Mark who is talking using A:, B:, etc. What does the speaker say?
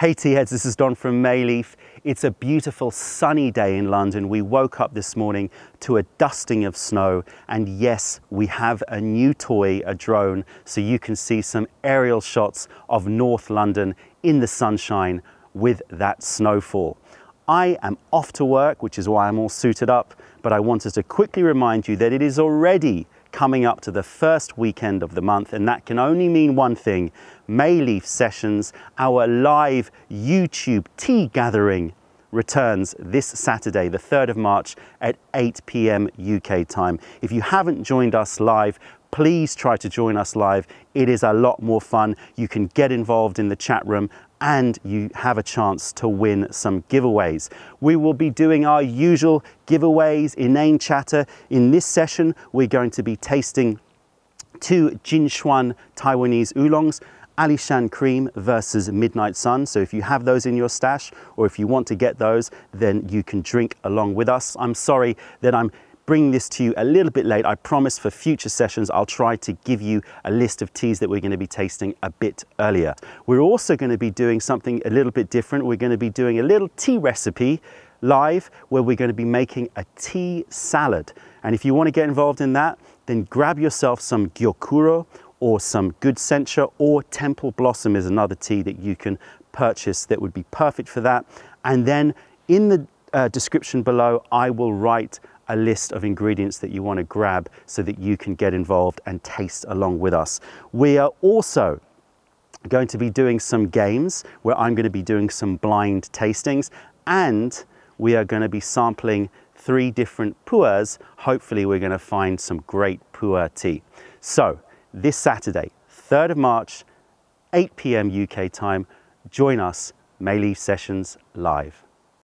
A: Hey tea heads, this is Don from Mei Leaf. It's a beautiful sunny day in London. We woke up this morning to a dusting of snow, and yes, we have a new toy, a drone, so you can see some aerial shots of North London in the sunshine with that snowfall. I am off to work, which is why I'm all suited up, but I wanted to quickly remind you that it is already coming up to the first weekend of the month, and that can only mean one thing: Mei Leaf Sessions, our live YouTube tea gathering, returns this Saturday, the 3rd of March at 8 p.m. UK time. If you haven't joined us live, please try to join us live. It is a lot more fun. You can get involved in the chat room and you have a chance to win some giveaways. We will be doing our usual giveaways, inane chatter. In this session, we're going to be tasting 2 Jinshuan Taiwanese oolongs, Alishan Cream versus Midnight Sun. So if you have those in your stash, or if you want to get those, then you can drink along with us. I'm sorry that I'm bringing this to you a little bit late. I promise for future sessions, I'll try to give you a list of teas that we're going to be tasting a bit earlier. We're also going to be doing something a little bit different. We're going to be doing a little tea recipe live where we're going to be making a tea salad. And if you want to get involved in that, then grab yourself some Gyokuro or some Good Sencha, or Temple Blossom is another tea that you can purchase that would be perfect for that. And then in the description below, I will write a list of ingredients that you want to grab so that you can get involved and taste along with us. We are also going to be doing some games where I'm going to be doing some blind tastings, and we are going to be sampling 3 different pu'ers. Hopefully we're going to find some great pu'er tea. So this Saturday, 3rd of March, 8 p.m. UK time, join us, Mei Leaf Sessions live.